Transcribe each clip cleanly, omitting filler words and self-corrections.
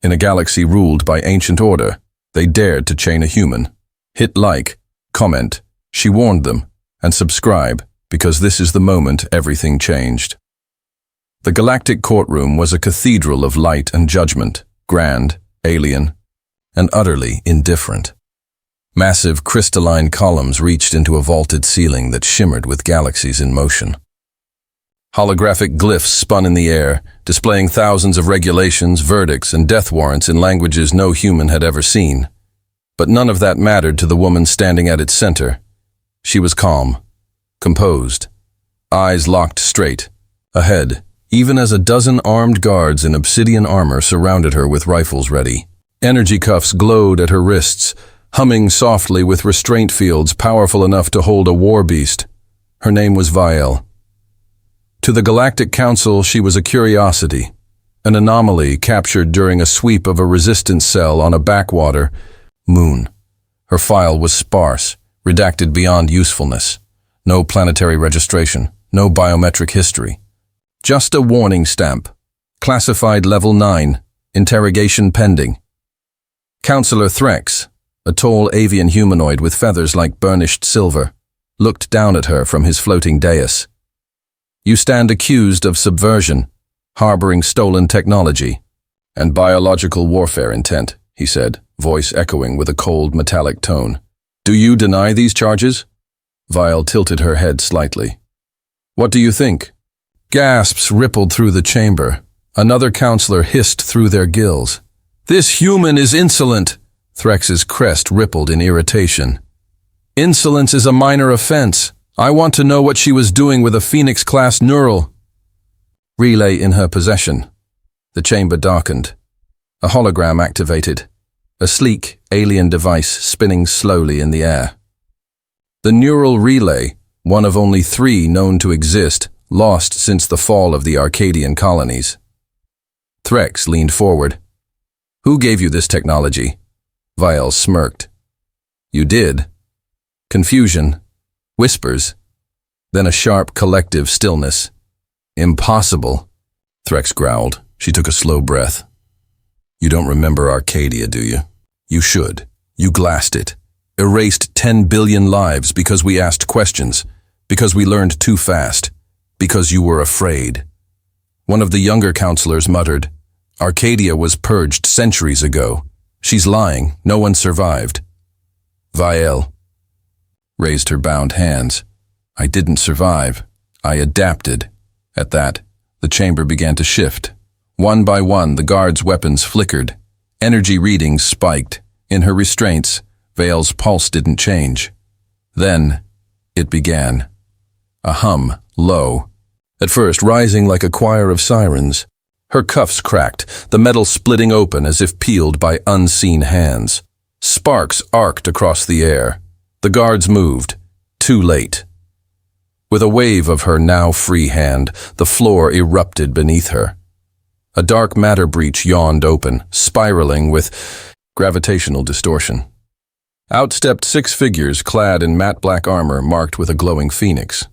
In a galaxy ruled by ancient order, they dared to chain a human. Hit like, comment, she warned them, and subscribe, because this is the moment everything changed. The galactic courtroom was a cathedral of light and judgment, grand, alien, and utterly indifferent. Massive crystalline columns reached into a vaulted ceiling that shimmered with galaxies in motion. Holographic glyphs spun in the air, displaying thousands of regulations, verdicts, and death warrants in languages no human had ever seen. But none of that mattered to the woman standing at its center. She was calm, composed, eyes locked straight, ahead, even as a dozen armed guards in obsidian armor surrounded her with rifles ready. Energy cuffs glowed at her wrists, humming softly with restraint fields powerful enough to hold a war beast. Her name was Viel. To the Galactic Council, she was a curiosity, an anomaly captured during a sweep of a resistance cell on a backwater moon. Her file was sparse, redacted beyond usefulness. No planetary registration, no biometric history. Just a warning stamp. Classified Level 9, interrogation pending. Counselor Threx, a tall avian humanoid with feathers like burnished silver, looked down at her from his floating dais. You stand accused of subversion, harboring stolen technology, and biological warfare intent, he said, voice echoing with a cold metallic tone. Do you deny these charges? Viel tilted her head slightly. What do you think? Gasps rippled through the chamber. Another counselor hissed through their gills. This human is insolent. Threx's crest rippled in irritation. Insolence is a minor offense. I want to know what she was doing with a Phoenix-class neural. Relay in her possession. The chamber darkened. A hologram activated. A sleek, alien device spinning slowly in the air. The neural relay, one of only 3 known to exist, lost since the fall of the Arcadian colonies. Threx leaned forward. Who gave you this technology? Viel smirked. You did. Confusion. Whispers, then a sharp collective stillness. Impossible, Threx growled. She took a slow breath. You don't remember Arcadia, do you? You should. You glassed it. Erased 10 billion lives because we asked questions, because we learned too fast, because you were afraid. One of the younger counselors muttered, Arcadia was purged centuries ago. She's lying. No one survived. Viel raised her bound hands. I didn't survive. I adapted. At that, the chamber began to shift. One by one, the guards' weapons flickered. Energy readings spiked. In her restraints, Viel's pulse didn't change. Then, it began. A hum, low. At first, rising like a choir of sirens. Her cuffs cracked, the metal splitting open as if peeled by unseen hands. Sparks arced across the air. The guards moved, too late. With a wave of her now free hand, the floor erupted beneath her. A dark matter breach yawned open, spiraling with gravitational distortion. Out stepped 6 figures clad in matte black armor marked with a glowing phoenix.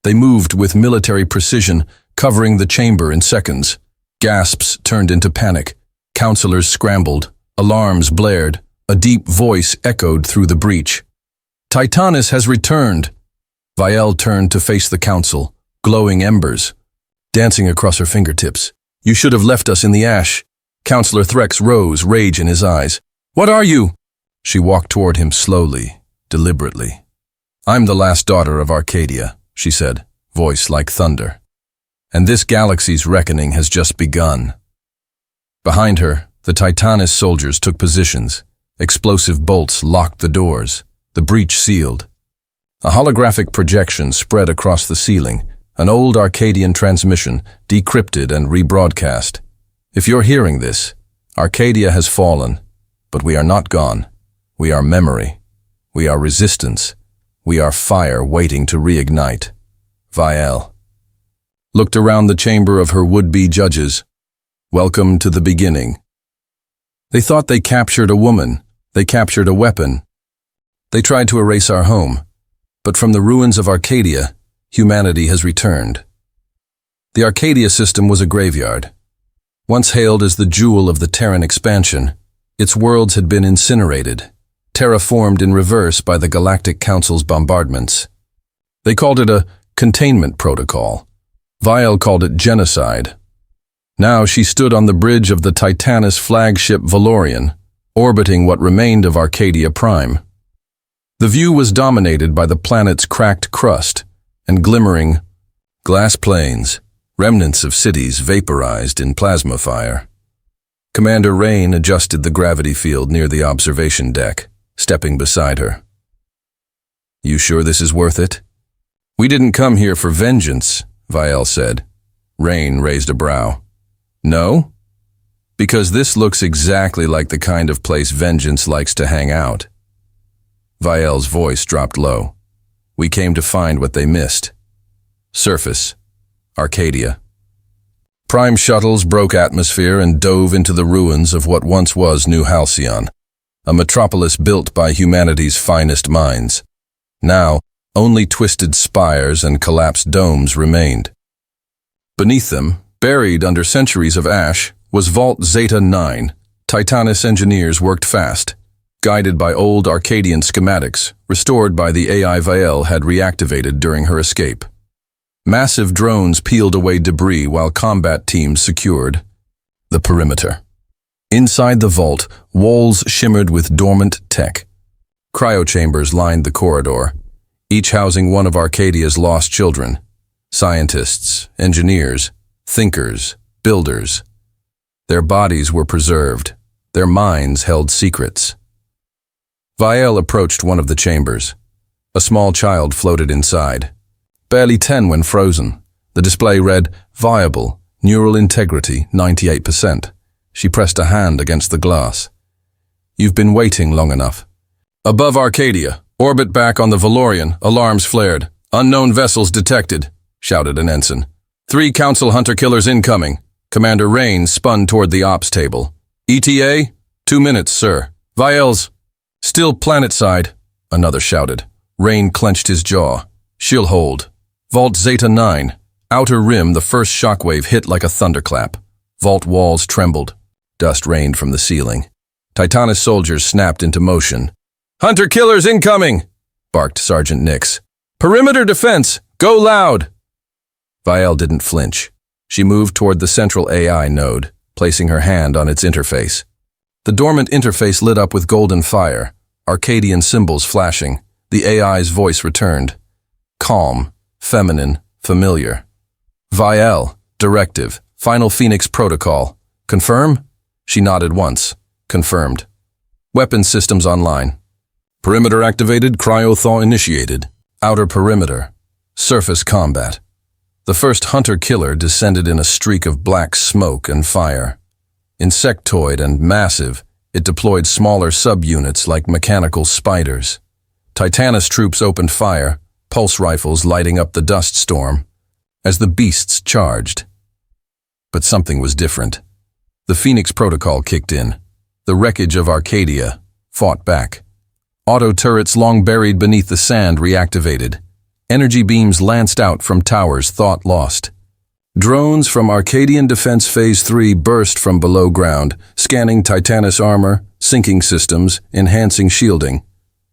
They moved with military precision, covering the chamber in seconds. Gasps turned into panic. Counselors scrambled. Alarms blared. A deep voice echoed through the breach. Titanus has returned. Viel turned to face the council, glowing embers, dancing across her fingertips. You should have left us in the ash. Counselor Threx rose, rage in his eyes. What are you? She walked toward him slowly, deliberately. I'm the last daughter of Arcadia, she said, voice like thunder. And this galaxy's reckoning has just begun. Behind her, the Titanus soldiers took positions. Explosive bolts locked the doors. The breach sealed. A holographic projection spread across the ceiling, an old Arcadian transmission, decrypted and rebroadcast. If you're hearing this, Arcadia has fallen, but we are not gone. We are memory. We are resistance. We are fire waiting to reignite. Viel looked around the chamber of her would-be judges. Welcome to the beginning. They thought they captured a woman. They captured a weapon. They tried to erase our home, but from the ruins of Arcadia, humanity has returned. The Arcadia system was a graveyard. Once hailed as the jewel of the Terran expansion, its worlds had been incinerated, terraformed in reverse by the Galactic Council's bombardments. They called it a containment protocol. Vial called it genocide. Now she stood on the bridge of the Titanus flagship Valorian, orbiting what remained of Arcadia Prime. The view was dominated by the planet's cracked crust and glimmering glass plains, remnants of cities vaporized in plasma fire. Commander Rain adjusted the gravity field near the observation deck, stepping beside her. "You sure this is worth it?" "We didn't come here for vengeance," Vial said. Rain raised a brow. "No? Because this looks exactly like the kind of place vengeance likes to hang out." Vial's voice dropped low. "We came to find what they missed. Surface. Arcadia." Prime shuttles broke atmosphere and dove into the ruins of what once was New Halcyon, a metropolis built by humanity's finest minds. Now, only twisted spires and collapsed domes remained. Beneath them, buried under centuries of ash, was Vault Zeta 9. Titanus engineers worked fast, guided by old Arcadian schematics, restored by the AI Vial had reactivated during her escape. Massive drones peeled away debris while combat teams secured the perimeter. Inside the vault, walls shimmered with dormant tech. Cryochambers lined the corridor, each housing one of Arcadia's lost children. Scientists, engineers, thinkers, builders. Their bodies were preserved. Their minds held secrets. Vial approached one of the chambers. A small child floated inside. Barely 10 when frozen. The display read, "Viable, neural integrity 98%. She pressed a hand against the glass. "You've been waiting long enough." "Above Arcadia, orbit back on the Valorian, alarms flared. Unknown vessels detected," shouted an ensign. "3 Council hunter-killers incoming." Commander Rain spun toward the ops table. "ETA? 2 minutes, sir." "Vials." "Still planetside," another shouted. Rain clenched his jaw. "She'll hold." Vault Zeta 9. Outer rim, the first shockwave hit like a thunderclap. Vault walls trembled. Dust rained from the ceiling. Titanus soldiers snapped into motion. "Hunter-killers incoming!" barked Sergeant Nix. "Perimeter defense! Go loud!" Vial didn't flinch. She moved toward the central AI node, placing her hand on its interface. The dormant interface lit up with golden fire, Arcadian symbols flashing. The AI's voice returned. Calm, feminine, familiar. "Vial, directive, final Phoenix protocol. Confirm?" She nodded once. Confirmed. "Weapon systems online. Perimeter activated, cryo-thaw initiated. Outer perimeter. Surface combat." The first hunter-killer descended in a streak of black smoke and fire. Insectoid and massive, it deployed smaller subunits like mechanical spiders. Titanus troops opened fire, pulse rifles lighting up the dust storm, as the beasts charged. But something was different. The Phoenix protocol kicked in. The wreckage of Arcadia fought back. Auto turrets long buried beneath the sand reactivated. Energy beams lanced out from towers thought lost. Drones from Arcadian Defense Phase 3 burst from below ground, scanning Titanus armor, sinking systems, enhancing shielding.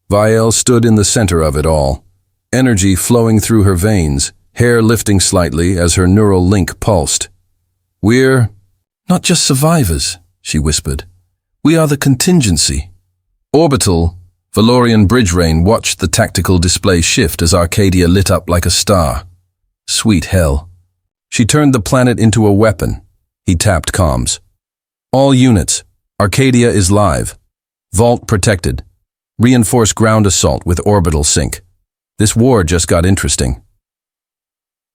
Vial stood in the center of it all. Energy flowing through her veins, hair lifting slightly as her neural link pulsed. "We're not just survivors," she whispered. "We are the contingency." Orbital, Valorian Bridge Rain watched the tactical display shift as Arcadia lit up like a star. Sweet hell. She turned the planet into a weapon. He tapped comms. "All units, Arcadia is live. Vault protected. Reinforce ground assault with orbital sync. This war just got interesting."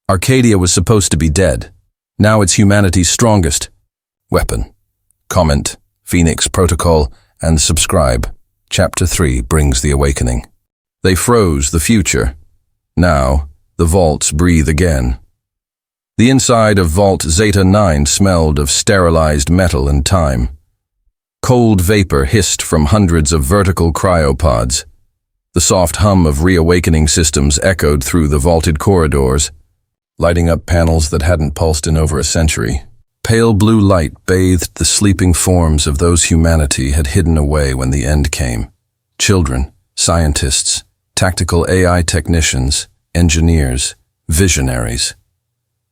Arcadia was supposed to be dead. Now it's humanity's strongest weapon. Comment, Phoenix Protocol, and subscribe. Chapter 3 brings the awakening. They froze the future. Now, the vaults breathe again. The inside of Vault Zeta 9 smelled of sterilized metal and time. Cold vapor hissed from hundreds of vertical cryopods. The soft hum of reawakening systems echoed through the vaulted corridors, lighting up panels that hadn't pulsed in over a century. Pale blue light bathed the sleeping forms of those humanity had hidden away when the end came. Children, scientists, tactical AI technicians, engineers, visionaries.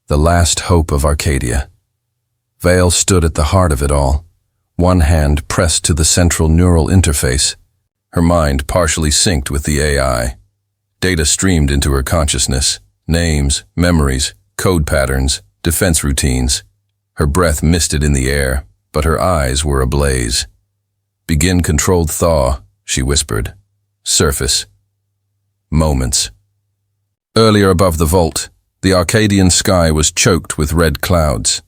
The last hope of Arcadia. Vale stood at the heart of it all, one hand pressed to the central neural interface, her mind partially synced with the AI. Data streamed into her consciousness, names, memories, code patterns, defense routines. Her breath misted in the air, but her eyes were ablaze. Begin controlled thaw, she whispered. Surface. Moments. Earlier above the vault, the Arcadian sky was choked with red clouds.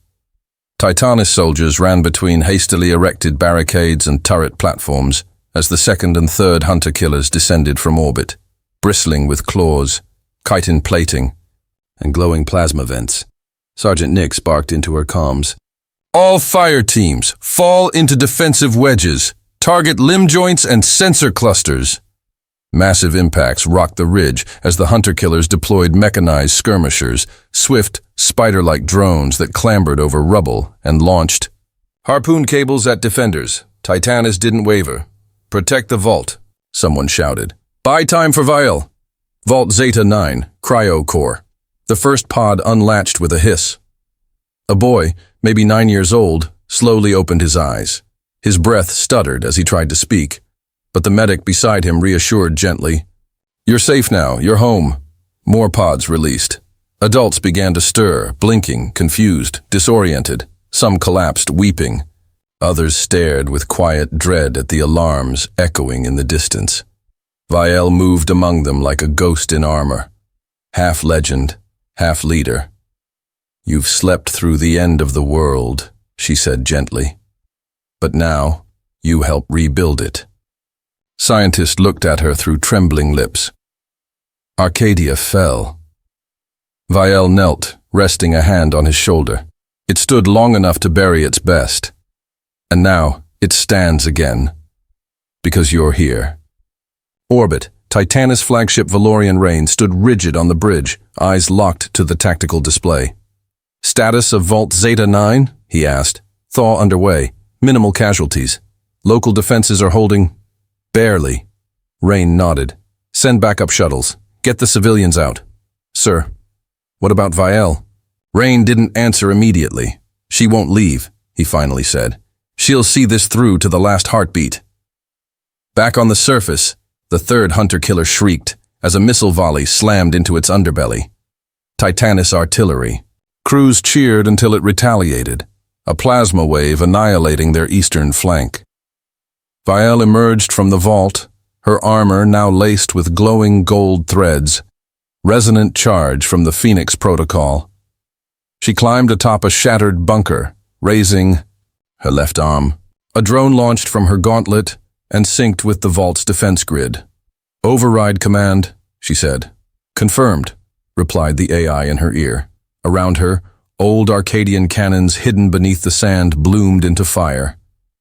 Titanus soldiers ran between hastily erected barricades and turret platforms as the second and third hunter-killers descended from orbit, bristling with claws, chitin plating, and glowing plasma vents. Sergeant Nix barked into her comms. All fire teams, fall into defensive wedges. Target limb joints and sensor clusters. Massive impacts rocked the ridge as the hunter-killers deployed mechanized skirmishers, swift, spider-like drones that clambered over rubble and launched. Harpoon cables at defenders. Titanus didn't waver. Protect the vault, someone shouted. Buy time for Vile. Vault Zeta 9, Cryo Core. The first pod unlatched with a hiss. A boy, maybe 9 years old, slowly opened his eyes. His breath stuttered as he tried to speak, but the medic beside him reassured gently. You're safe now, you're home. More pods released. Adults began to stir, blinking, confused, disoriented. Some collapsed, weeping. Others stared with quiet dread at the alarms echoing in the distance. Vielle moved among them like a ghost in armor. Half legend, half leader. You've slept through the end of the world, she said gently. But now, you help rebuild it. Scientist looked at her through trembling lips. Arcadia fell. Vielle knelt, resting a hand on his shoulder. It stood long enough to bury its best. And now, it stands again. Because you're here. Orbit, Titanus flagship Valorian Rain stood rigid on the bridge, eyes locked to the tactical display. Status of Vault Zeta 9? He asked. Thaw underway. Minimal casualties. Local defenses are holding. Barely. Rain nodded. Send backup shuttles. Get the civilians out. Sir. What about Vielle? Rain didn't answer immediately. She won't leave, he finally said. She'll see this through to the last heartbeat. Back on the surface, the third hunter-killer shrieked as a missile volley slammed into its underbelly. Titanus artillery. Crews cheered until it retaliated, a plasma wave annihilating their eastern flank. Vielle emerged from the vault, her armor now laced with glowing gold threads, resonant charge from the Phoenix protocol. She climbed atop a shattered bunker, raising her left arm. A drone launched from her gauntlet and synced with the vault's defense grid. Override command, she said. Confirmed, replied the AI in her ear. Around her, old Arcadian cannons hidden beneath the sand bloomed into fire.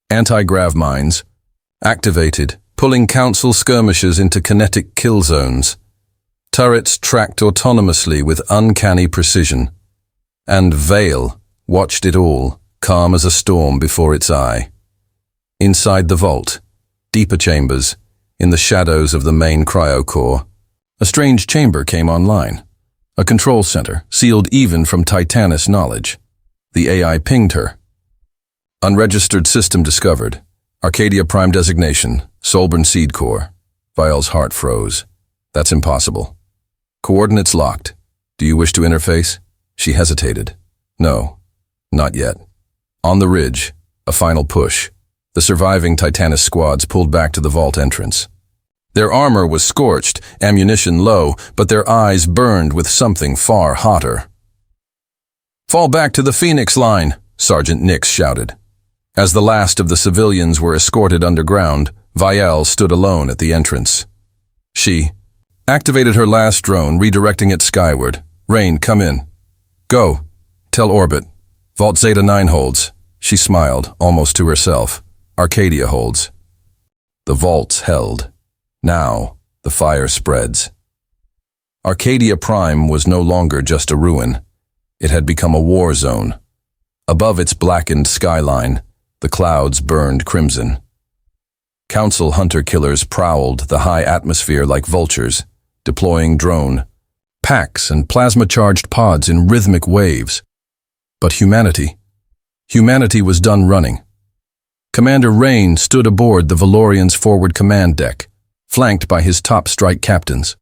Anti-grav mines, activated, pulling Council skirmishers into kinetic kill zones. Turrets tracked autonomously with uncanny precision. And Vale watched it all, calm as a storm before its eye. Inside the vault, deeper chambers, in the shadows of the main cryocore, a strange chamber came online. A control center, sealed even from Titanus knowledge. The AI pinged her. Unregistered system discovered. Arcadia Prime designation, Solburn Seed Core. Vielle's heart froze. That's impossible. Coordinates locked. Do you wish to interface? She hesitated. No, not yet. On the ridge, a final push. The surviving Titanus squads pulled back to the vault entrance. Their armor was scorched, ammunition low, but their eyes burned with something far hotter. Fall back to the Phoenix line, Sergeant Nix shouted. As the last of the civilians were escorted underground, Vielle stood alone at the entrance. She activated her last drone, redirecting it skyward. Rain, come in. Go. Tell Orbit. Vault Zeta 9 holds. She smiled, almost to herself. Arcadia holds. The vaults held. Now, the fire spreads. Arcadia Prime was no longer just a ruin. It had become a war zone. Above its blackened skyline, the clouds burned crimson. Council hunter-killers prowled the high atmosphere like vultures, deploying drone packs and plasma-charged pods in rhythmic waves. But humanity was done running. Commander Rain stood aboard the Valorian's forward command deck, flanked by his top strike captains.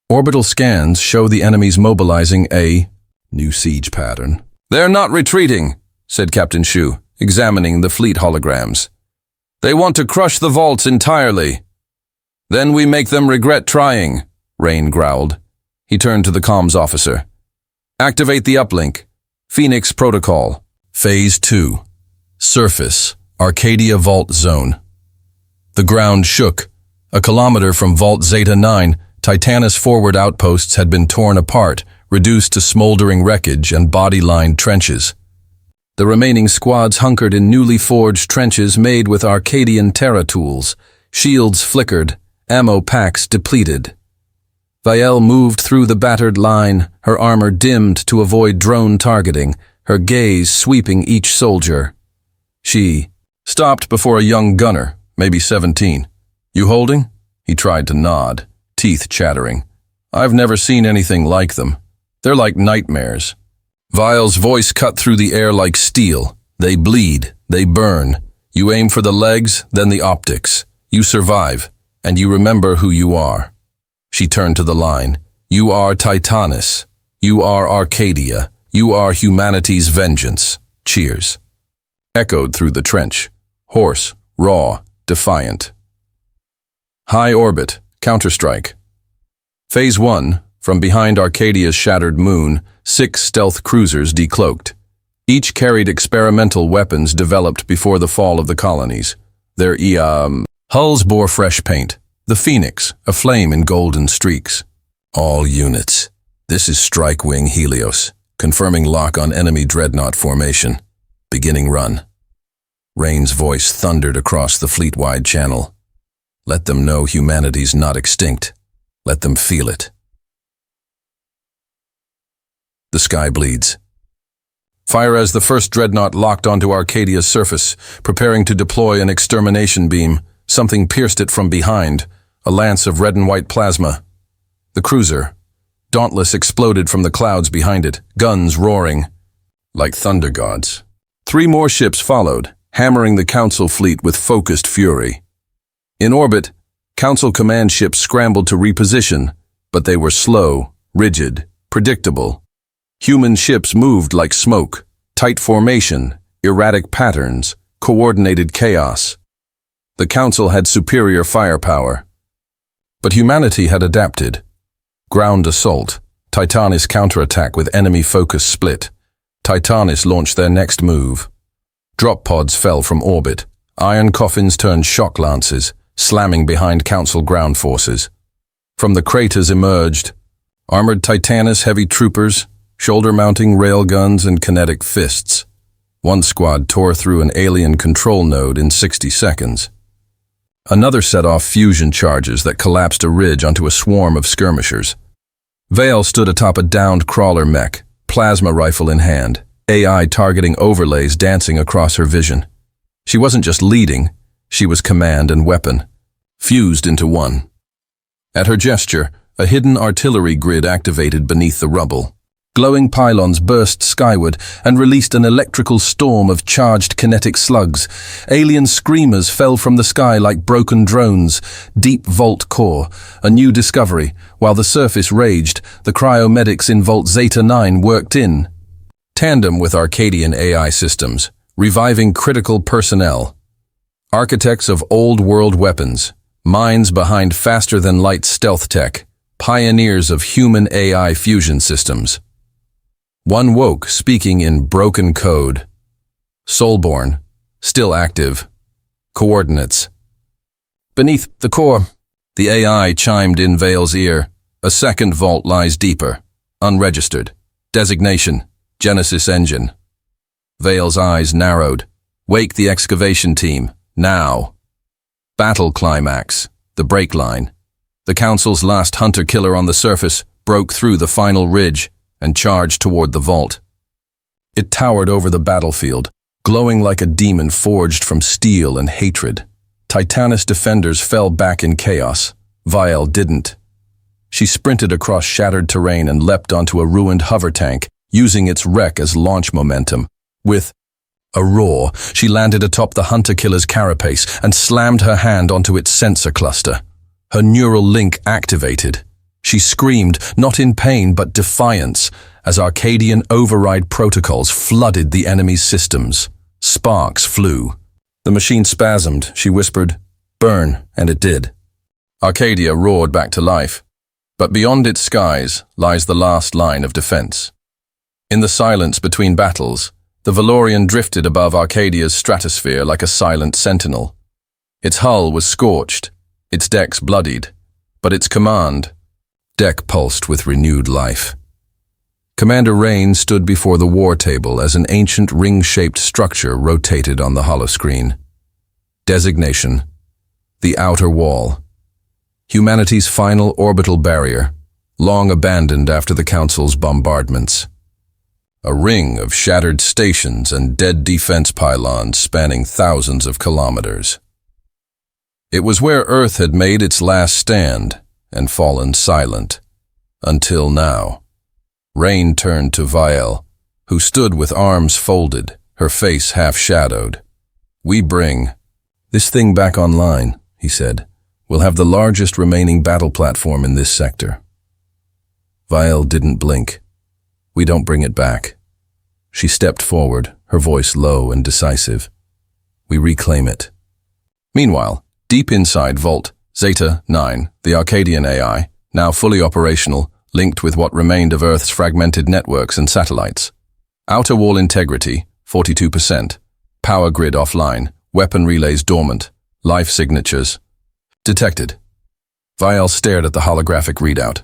Orbital scans show the enemies mobilizing a new siege pattern. "They're not retreating," said Captain Shu, examining the fleet holograms. "They want to crush the vaults entirely." "Then we make them regret trying," Rain growled. He turned to the comms officer. "Activate the uplink. Phoenix Protocol. Phase 2. Surface, Arcadia Vault Zone." The ground shook. A kilometer from Vault Zeta 9, Titanus forward outposts had been torn apart, reduced to smoldering wreckage and body-lined trenches. The remaining squads hunkered in newly forged trenches made with Arcadian Terra tools. Shields flickered, ammo packs depleted. Vael moved through the battered line, her armor dimmed to avoid drone targeting, her gaze sweeping each soldier. She stopped before a young gunner, maybe 17. "You holding?" He tried to nod, teeth chattering. "I've never seen anything like them. They're like nightmares." Vael's voice cut through the air like steel. "They bleed, they burn. You aim for the legs, then the optics. You survive, and you remember who you are." She turned to the line. "You are Titanus. You are Arcadia. You are humanity's vengeance." Cheers echoed through the trench, hoarse, raw, defiant. High orbit, counterstrike. Phase 1, from behind Arcadia's shattered moon, 6 stealth cruisers decloaked. Each carried experimental weapons developed before the fall of the colonies. Their hulls bore fresh paint. The Phoenix, aflame in golden streaks. "All units. This is Strike Wing Helios, confirming lock on enemy dreadnought formation. Beginning run." Rain's voice thundered across the fleet-wide channel. "Let them know humanity's not extinct. Let them feel it." The sky bleeds. Fire as the first dreadnought locked onto Arcadia's surface, preparing to deploy an extermination beam. Something pierced it from behind, a lance of red and white plasma. The cruiser, dauntless, exploded from the clouds behind it, guns roaring like thunder gods. 3 more ships followed, hammering the Council fleet with focused fury. In orbit, Council command ships scrambled to reposition, but they were slow, rigid, predictable. Human ships moved like smoke, tight formation, erratic patterns, coordinated chaos. The Council had superior firepower. But humanity had adapted. Ground assault, Titanus counterattack with enemy focus split. Titanus launched their next move. Drop pods fell from orbit. Iron coffins turned shock lances, slamming behind Council ground forces. From the craters emerged armored Titanus heavy troopers, shoulder-mounting railguns and kinetic fists. One squad tore through an alien control node in 60 seconds. Another set off fusion charges that collapsed a ridge onto a swarm of skirmishers. Vael stood atop a downed crawler mech, plasma rifle in hand, AI targeting overlays dancing across her vision. She wasn't just leading, she was command and weapon, fused into one. At her gesture, a hidden artillery grid activated beneath the rubble. Glowing pylons burst skyward and released an electrical storm of charged kinetic slugs. Alien screamers fell from the sky like broken drones. Deep Vault core, a new discovery. While the surface raged, the cryomedics in Vault Zeta 9 worked in tandem with Arcadian AI systems, reviving critical personnel. Architects of old-world weapons, minds behind faster-than-light stealth tech, pioneers of human AI fusion systems. One woke, speaking in broken code. Soulborn, still active. Coordinates. Beneath the core, the AI chimed in Vael's ear. A second vault lies deeper, unregistered. Designation, Genesis Engine. Vael's eyes narrowed. Wake the excavation team, now. Battle climax, the break line. The Council's last hunter-killer on the surface broke through the final ridge and charged toward the vault. It towered over the battlefield, glowing like a demon forged from steel and hatred. Titanus defenders fell back in chaos. Vial didn't. She sprinted across shattered terrain and leapt onto a ruined hover tank, using its wreck as launch momentum. With a roar, she landed atop the hunter-killer's carapace and slammed her hand onto its sensor cluster. Her neural link activated. She screamed, not in pain but defiance, as Arcadian override protocols flooded the enemy's systems. Sparks flew. The machine spasmed. She whispered, "Burn," and it did. Arcadia roared back to life. But beyond its skies lies the last line of defense. In the silence between battles, the Valorian drifted above Arcadia's stratosphere like a silent sentinel. Its hull was scorched, its decks bloodied, but its command deck pulsed with renewed life. Commander Rain stood before the war table as an ancient ring-shaped structure rotated on the holoscreen. Designation: the Outer Wall. Humanity's final orbital barrier, long abandoned after the Council's bombardments. A ring of shattered stations and dead defense pylons spanning thousands of kilometers. It was where Earth had made its last stand and fallen silent, until now. Rain turned to Vial, who stood with arms folded, her face half-shadowed. "We bring this thing back online," he said. "We'll have the largest remaining battle platform in this sector." Vial didn't blink. "We don't bring it back." She stepped forward, her voice low and decisive. "We reclaim it." Meanwhile, deep inside Vault Zeta 9, the Arcadian AI, now fully operational, linked with what remained of Earth's fragmented networks and satellites. Outer wall integrity, 42%. Power grid offline. Weapon relays dormant. Life signatures detected. Vial stared at the holographic readout.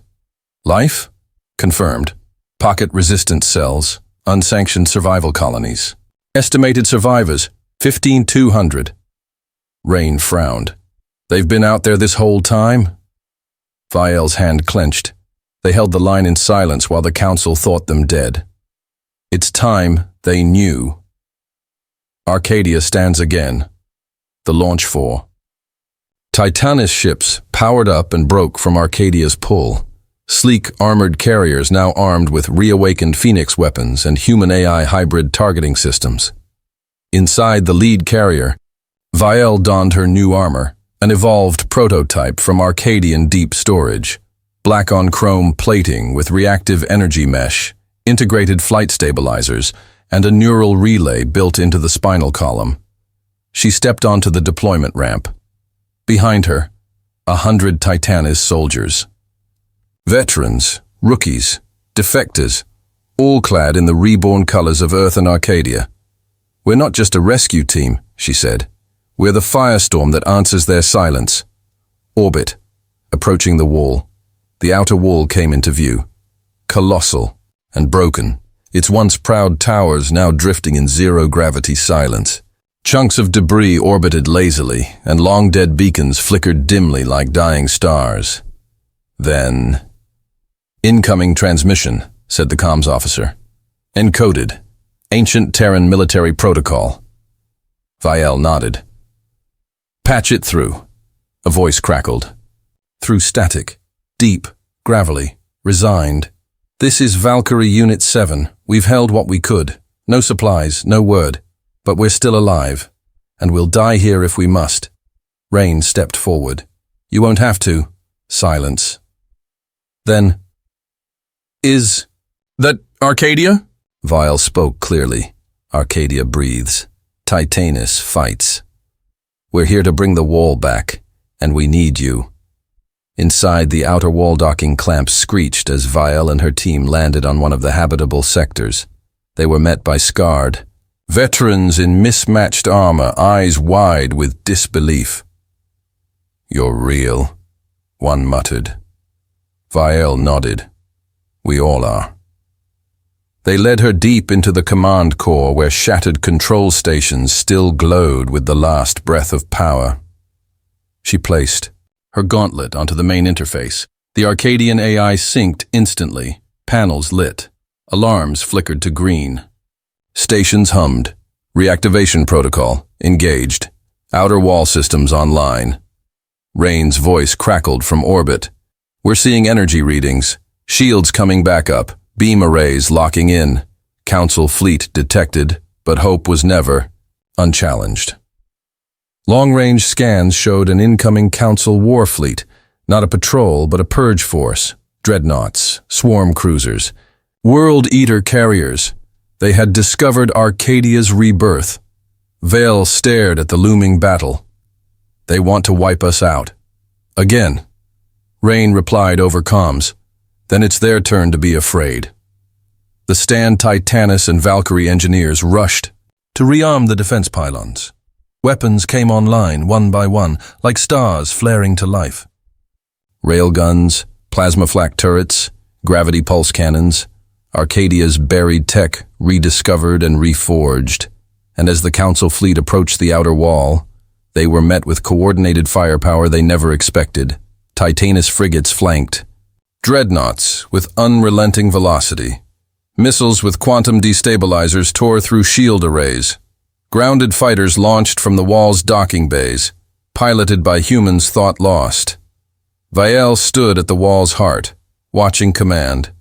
Life? Confirmed. Pocket resistance cells. Unsanctioned survival colonies. Estimated survivors, 15,200. Rain frowned. "They've been out there this whole time?" Vial's hand clenched. They held the line in silence while the Council thought them dead. It's time they knew. Arcadia stands again. The launch 4. Titanus ships powered up and broke from Arcadia's pull. Sleek, armored carriers now armed with reawakened Phoenix weapons and human-AI hybrid targeting systems. Inside the lead carrier, Vial donned her new armor, an evolved prototype from Arcadian deep storage. Black-on-chrome plating with reactive energy mesh, integrated flight stabilizers, and a neural relay built into the spinal column. She stepped onto the deployment ramp. Behind her, 100 Titanus soldiers. Veterans, rookies, defectors, all clad in the reborn colors of Earth and Arcadia. "We're not just a rescue team," she said. "We're the firestorm that answers their silence." Orbit, approaching the wall. The outer wall came into view. Colossal and broken, its once proud towers now drifting in zero-gravity silence. Chunks of debris orbited lazily, and long-dead beacons flickered dimly like dying stars. Then, "Incoming transmission," said the comms officer. "Encoded. Ancient Terran military protocol." Vial nodded. "Patch it through." A voice crackled. Through static. Deep, gravelly, resigned. "This is Valkyrie Unit 7. We've held what we could. No supplies, no word. But we're still alive. And we'll die here if we must." Rain stepped forward. "You won't have to." Silence. Then, "Is that Arcadia?" Vial spoke clearly. "Arcadia breathes. Titanus fights. We're here to bring the wall back, and we need you." Inside, the outer wall docking clamps screeched as Vial and her team landed on one of the habitable sectors. They were met by scarred veterans in mismatched armor, eyes wide with disbelief. "You're real," one muttered. Vial nodded. "We all are." They led her deep into the command core where shattered control stations still glowed with the last breath of power. She placed her gauntlet onto the main interface. The Arcadian AI synced instantly. Panels lit. Alarms flickered to green. Stations hummed. Reactivation protocol engaged. Outer wall systems online. Rain's voice crackled from orbit. We're seeing energy readings. Shields coming back up. Beam arrays locking in. Council fleet detected, but hope was never unchallenged. Long-range scans showed an incoming Council war fleet, not a patrol but a purge force, dreadnoughts, swarm cruisers, world-eater carriers. They had discovered Arcadia's rebirth. Vale stared at the looming battle. They want to wipe us out. Again. Rain replied over comms. Then it's their turn to be afraid. The Stand Titanus and Valkyrie engineers rushed to rearm the defense pylons. Weapons came online one by one, like stars flaring to life. Railguns, plasma flak turrets, gravity pulse cannons, Arcadia's buried tech rediscovered and reforged, and as the Council fleet approached the outer wall, they were met with coordinated firepower they never expected. Titanus frigates flanked. Dreadnoughts with unrelenting velocity. Missiles with quantum destabilizers tore through shield arrays. Grounded fighters launched from the wall's docking bays, piloted by humans thought lost. Vael stood at the wall's heart, watching command.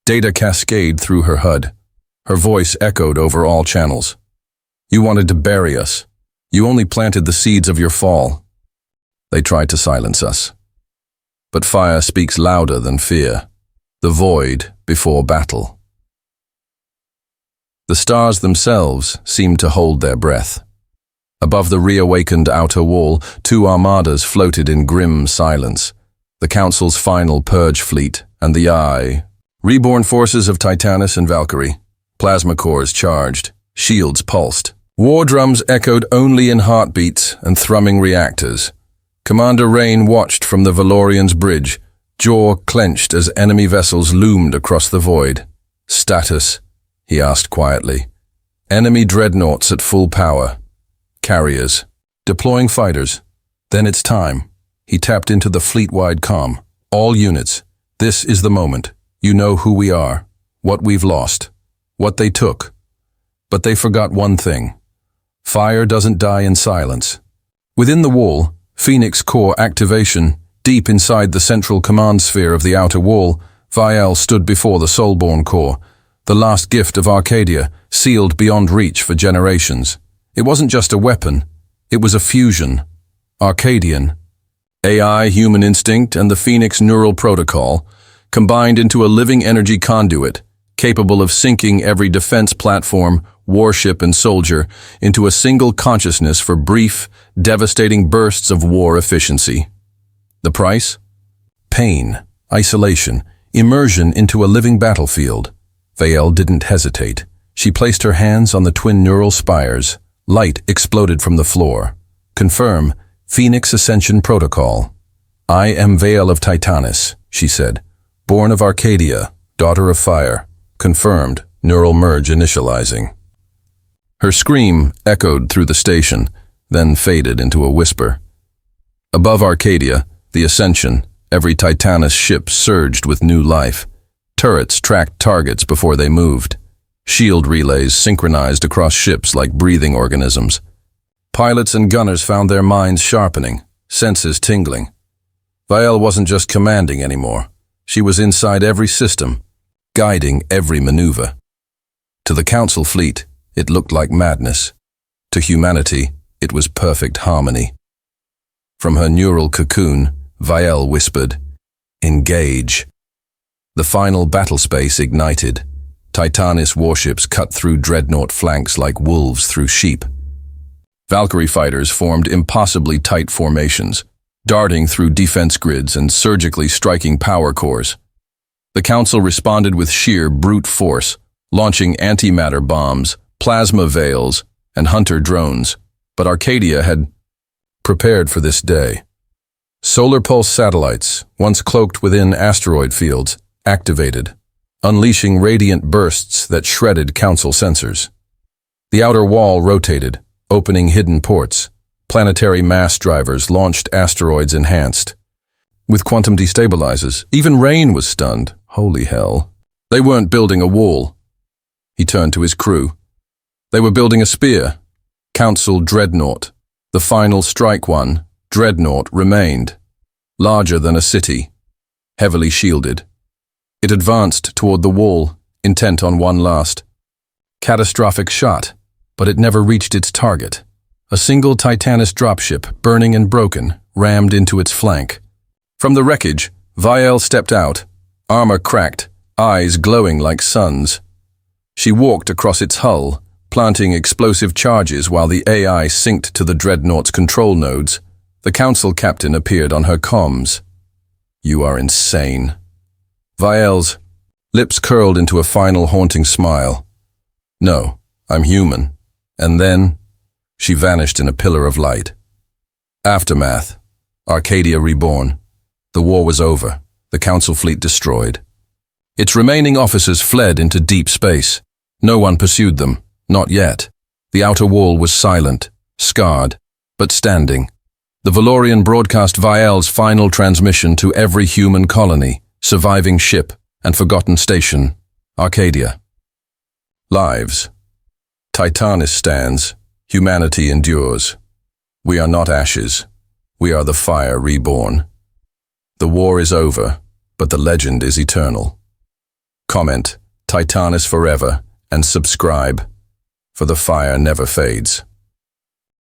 Data cascaded through her HUD. Her voice echoed over all channels. You wanted to bury us. You only planted the seeds of your fall. They tried to silence us. But fire speaks louder than fear. The void before battle. The stars themselves seemed to hold their breath. Above the reawakened outer wall, two armadas floated in grim silence. The Council's final purge fleet and the Eye. Reborn forces of Titanus and Valkyrie. Plasma cores charged. Shields pulsed. War drums echoed only in heartbeats and thrumming reactors. Commander Rain watched from the Valorian's bridge, jaw clenched as enemy vessels loomed across the void. Status, he asked quietly. Enemy dreadnoughts at full power. Carriers. Deploying fighters. Then it's time. He tapped into the fleet-wide comm. All units. This is the moment. You know who we are. What we've lost. What they took. But they forgot one thing. Fire doesn't die in silence. Within the wall, Phoenix core activation, deep inside the central command sphere of the outer wall, Vael stood before the Soulborn core, the last gift of Arcadia, sealed beyond reach for generations. It wasn't just a weapon, it was a fusion. Arcadian. AI, human instinct, and the Phoenix neural protocol, combined into a living energy conduit, capable of syncing every defense platform, warship, and soldier into a single consciousness for brief, devastating bursts of war efficiency. The price? Pain, isolation, immersion into a living battlefield. Vael didn't hesitate. She placed her hands on the twin neural spires. Light exploded from the floor. Confirm, Phoenix Ascension protocol. I am Vael of Titanus, she said. Born of Arcadia, daughter of fire. Confirmed, neural merge initializing. Her scream echoed through the station, then faded into a whisper. Above Arcadia, the Ascension, every Titanus ship surged with new life. Turrets tracked targets before they moved. Shield relays synchronized across ships like breathing organisms. Pilots and gunners found their minds sharpening, senses tingling. Vael wasn't just commanding anymore. She was inside every system, guiding every maneuver. To the Council fleet, it looked like madness. To humanity, it was perfect harmony. From her neural cocoon, Vael whispered, "Engage." The final battle space ignited. Titanus warships cut through dreadnought flanks like wolves through sheep. Valkyrie fighters formed impossibly tight formations, darting through defense grids and surgically striking power cores. The Council responded with sheer brute force, launching antimatter bombs, plasma veils, and hunter drones. But Arcadia had prepared for this day. Solar pulse satellites, once cloaked within asteroid fields, activated, unleashing radiant bursts that shredded Council sensors. The outer wall rotated, opening hidden ports. Planetary mass drivers launched asteroids enhanced. With quantum destabilizers, even Rain was stunned. Holy hell. They weren't building a wall. He turned to his crew. They were building a spear. Council Dreadnought. The final strike one, Dreadnought, remained. Larger than a city. Heavily shielded. It advanced toward the wall, intent on one last catastrophic shot, but it never reached its target. A single Titanus dropship, burning and broken, rammed into its flank. From the wreckage, Vielle stepped out, armor cracked, eyes glowing like suns. She walked across its hull, planting explosive charges while the AI synced to the Dreadnought's control nodes. The council captain appeared on her comms. "You are insane." Vielle's lips curled into a final haunting smile. "No, I'm human." And then, she vanished in a pillar of light. Aftermath. Arcadia reborn. The war was over, the council fleet destroyed. Its remaining officers fled into deep space. No one pursued them, not yet. The outer wall was silent, scarred, but standing. The Valorian broadcast Vielle's final transmission to every human colony, surviving ship, and forgotten station, Arcadia. Lives. Titanus stands, humanity endures. We are not ashes, we are the fire reborn. The war is over, but the legend is eternal. Comment, Titanus forever, and subscribe, for the fire never fades.